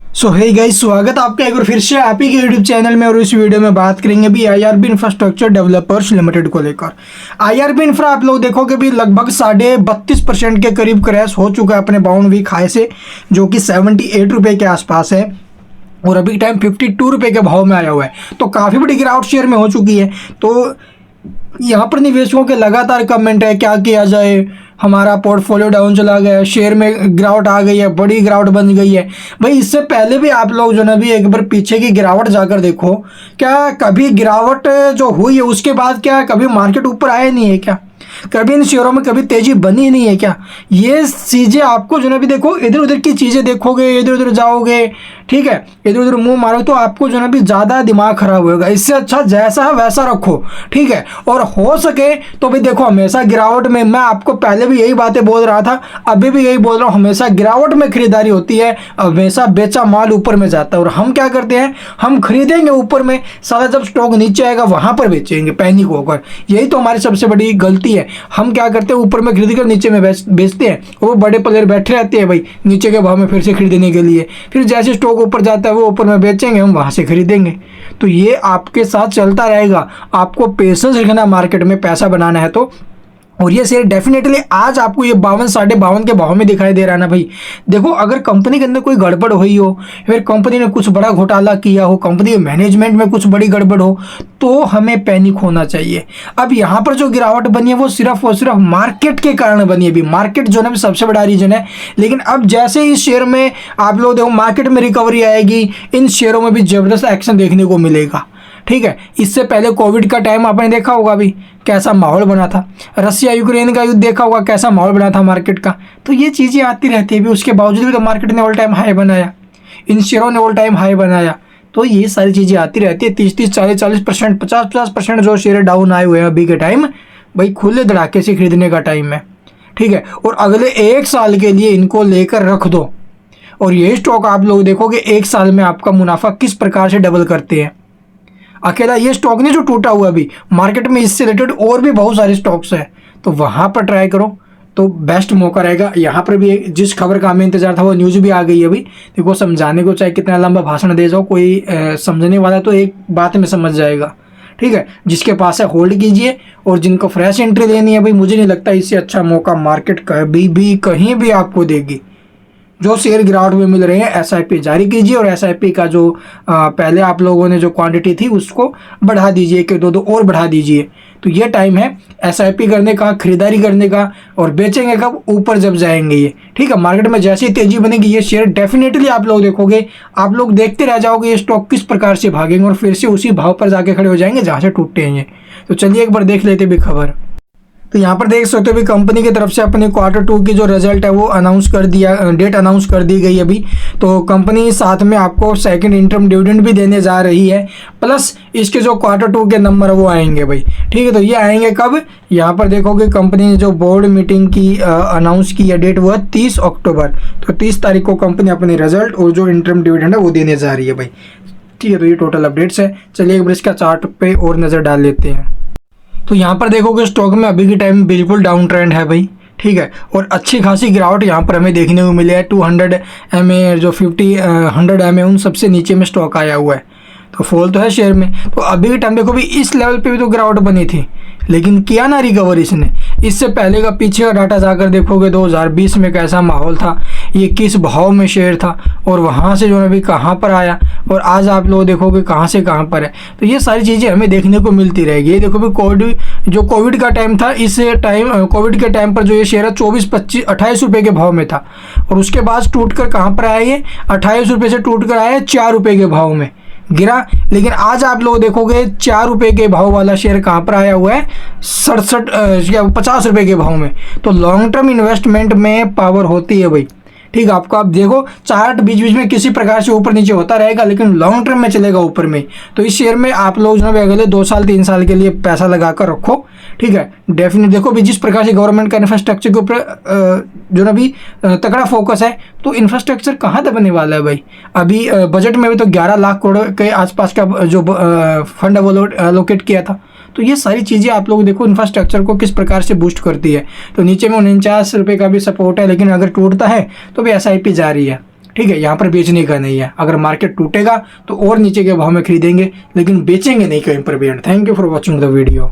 सो hey guys, स्वागत है आपका एक बार फिर से आप ही के यूट्यूब चैनल में। और इस वीडियो में बात करेंगे भी आईआरबी इंफ्रास्ट्रक्चर डेवलपर्स लिमिटेड को लेकर। आईआरबी इंफ्रा आप लोग देखोगे भी लगभग 32.5% के करीब क्रैश हो चुका है अपने बाउंड वीक हाई से, जो कि 78 रुपये के आसपास है और अभी टाइम 52 रुपये के भाव में आया हुआ है। तो काफ़ी बड़ी गिरावट शेयर में हो चुकी है। तो यहाँ पर निवेशकों के लगातार कमेंट है क्या किया जाए, हमारा पोर्टफोलियो डाउन चला गया, शेयर में गिरावट आ गई है, बड़ी गिरावट बन गई है। भाई इससे पहले भी आप लोग जो ना भी एक बार पीछे की गिरावट जाकर देखो, क्या कभी गिरावट जो हुई है उसके बाद क्या कभी मार्केट ऊपर आया नहीं है क्या? कभी इन शेयरों में कभी तेजी बनी नहीं है क्या? ये चीज़ें आपको जो ना भी देखो, इधर उधर की चीज़ें देखोगे, इधर उधर जाओगे, ठीक है, इधर उधर मुंह मारो तो आपको जो ना भी ज़्यादा दिमाग खराब होगा। इससे अच्छा जैसा है वैसा रखो, ठीक है। और हो सके तो भी देखो, हमेशा गिरावट में, मैं आपको पहले भी यही बातें बोल रहा था, अभी भी यही बोल रहा हूँ, हमेशा गिरावट में खरीदारी होती है, हमेशा बेचा माल ऊपर में जाता है। और हम क्या करते हैं, हम खरीदेंगे ऊपर में, साला जब स्टॉक नीचे आएगा वहाँ पर बेचेंगे पैनिक होकर। यही तो हमारी सबसे बड़ी गलती है। हम क्या करते हैं, ऊपर में खरीद कर नीचे में बेचते हैं। वो बड़े प्लेयर बैठे रहते हैं भाई नीचे के भाव में फिर से खरीदने के लिए, फिर जैसे स्टॉक ऊपर जाता है वो ऊपर में बेचेंगे, हम वहाँ से खरीदेंगे। तो ये आपके साथ चलता रहेगा। आपको पेशेंस रखना, मार्केट में पैसा बनाना है तो। और ये शेयर डेफिनेटली आज आपको ये 52 52.5 के भाव में दिखाई दे रहा है ना भाई। देखो, अगर कंपनी के अंदर कोई गड़बड़ हुई हो, फिर कंपनी ने कुछ बड़ा घोटाला किया हो, कंपनी के मैनेजमेंट में कुछ बड़ी गड़बड़ हो, तो हमें पैनिक होना चाहिए। अब यहाँ पर जो गिरावट बनी है वो सिर्फ और सिर्फ मार्केट के कारण बनी है। अभी मार्केट जो है सबसे बड़ा रीजन है। लेकिन अब जैसे इस शेयर में आप लोग देखो मार्केट में रिकवरी आएगी, इन शेयरों में भी जबरदस्त एक्शन देखने को मिलेगा, ठीक है। इससे पहले कोविड का टाइम आपने देखा होगा भी कैसा माहौल बना था, रसिया यूक्रेन का युद्ध देखा होगा कैसा माहौल बना था मार्केट का। तो ये चीज़ें आती रहती है भी, उसके बावजूद भी तो मार्केट ने ऑल टाइम हाई बनाया, इन शेयरों ने ऑल टाइम हाई बनाया। तो ये सारी चीज़ें आती रहती है। 30-30, 40-40%, 50-50% जो शेयर डाउन आए हुए हैं अभी के टाइम, भाई खुले धड़ाके से खरीदने का टाइम है, ठीक है। और अगले 1 साल के लिए इनको लेकर रख दो, और ये स्टॉक आप लोग देखोगे 1 साल में आपका मुनाफा किस प्रकार से डबल करते हैं। अकेला ये स्टॉक नहीं जो टूटा हुआ अभी, मार्केट में इससे रिलेटेड और भी बहुत सारे स्टॉक्स हैं, तो वहाँ पर ट्राई करो तो बेस्ट मौका रहेगा। यहाँ पर भी जिस खबर का हमें इंतजार था वो न्यूज़ भी आ गई है अभी। देखो, समझाने को चाहे कितना लंबा भाषण दे जाओ, कोई समझने वाला तो एक बात में समझ जाएगा, ठीक है। जिसके पास है होल्ड कीजिए, और जिनको फ्रेश एंट्री लेनी है भाई, मुझे नहीं लगता इससे अच्छा मौका मार्केट कभी भी कहीं भी आपको देगी। जो शेयर गिरावट में मिल रहे हैं, एसआईपी जारी कीजिए, और एसआईपी का जो पहले आप लोगों ने जो क्वांटिटी थी उसको बढ़ा दीजिए, कि 2 और बढ़ा दीजिए। तो ये टाइम है एसआईपी करने का, खरीदारी करने का, और बेचेंगे कब, ऊपर जब जाएंगे ये, ठीक है। मार्केट में जैसे ही तेजी बनेगी ये शेयर डेफिनेटली आप लोग देखोगे, आप लोग देखते रह जाओगे ये स्टॉक किस प्रकार से भागेंगे, और फिर से उसी भाव पर जाके खड़े हो जाएंगे जहाँ से टूटते हैं ये। तो चलिए एक बार देख लेते भी खबर। तो यहाँ पर देख सकते हो भी कंपनी की तरफ से अपने Q2 की जो रिजल्ट है वो अनाउंस कर दिया, डेट अनाउंस कर दी गई अभी। तो कंपनी साथ में आपको सेकंड इंटरम डिविडेंड भी देने जा रही है, प्लस इसके जो Q2 के नंबर वो आएंगे भाई, ठीक है। तो ये आएंगे कब, यहाँ पर देखोगे कंपनी ने जो बोर्ड मीटिंग की अनाउंस की है डेट, वो है 30 अक्टूबर। तो 30 तारीख को कंपनी अपने रिजल्ट और जो इंटरम डिविडेंड है वो देने जा रही है भाई, ठीक है। तो ये टोटल अपडेट्स है। चलिए एक बार इसका चार्ट पे और नज़र डाल लेते हैं। तो यहाँ पर देखोगे स्टॉक में अभी के टाइम में बिल्कुल डाउन ट्रेंड है भाई, ठीक है। और अच्छी खासी गिरावट यहाँ पर हमें देखने को मिली है। 200 MA, जो 100 MA, उन सबसे नीचे में स्टॉक आया हुआ है। तो फॉल तो है शेयर में। तो अभी के टाइम देखो भी इस लेवल पे भी तो गिरावट बनी थी, लेकिन किया ना रिकवर इसने। इससे पहले का पीछे का डाटा जाकर देखोगे 2020 में कैसा माहौल था, ये किस भाव में शेयर था, और वहाँ से जो है अभी कहाँ पर आया, और आज आप लोग देखोगे कहाँ से कहाँ पर है। तो ये सारी चीज़ें हमें देखने को मिलती रहेगी। ये देखो भी कोविड का टाइम था, इस टाइम कोविड के टाइम पर जो ये शेयर है 28 रुपये के भाव में था, और उसके बाद टूट कर कहाँ पर आया, ये 28 रुपये से टूट कर आया 4 रुपये के भाव में गिरा। लेकिन आज आप लोग देखोगे 4 रुपये के भाव वाला शेयर कहाँ पर आया हुआ है, 50 रुपये के भाव में। तो लॉन्ग टर्म इन्वेस्टमेंट में पावर होती है भाई, ठीक है। आपको आप देखो चार्ट बीच बीच में किसी प्रकार से ऊपर नीचे होता रहेगा, लेकिन लॉन्ग टर्म में चलेगा ऊपर में। तो इस शेयर में आप लोग जो है अगले 2 साल 3 साल के लिए पैसा लगा कर रखो, ठीक है। डेफिनेट देखो भी जिस प्रकार से गवर्नमेंट का इंफ्रास्ट्रक्चर के ऊपर जो ना भी तगड़ा फोकस है, तो इंफ्रास्ट्रक्चर कहाँ तक बनने वाला है भाई। अभी बजट में भी तो 11 लाख करोड़ के आसपास का जो फंड है वो एलोकेट किया था। तो ये सारी चीज़ें आप लोग देखो इंफ्रास्ट्रक्चर को किस प्रकार से बूस्ट करती है। तो नीचे में 49 रुपये का भी सपोर्ट है, लेकिन अगर टूटता है तो भी SIP जारी है। ठीक है, यहाँ पर बेचने का नहीं है। अगर मार्केट टूटेगा तो और नीचे के भाव में खरीदेंगे, लेकिन बेचेंगे नहीं कहीं पर भी। Thank you for watching the video.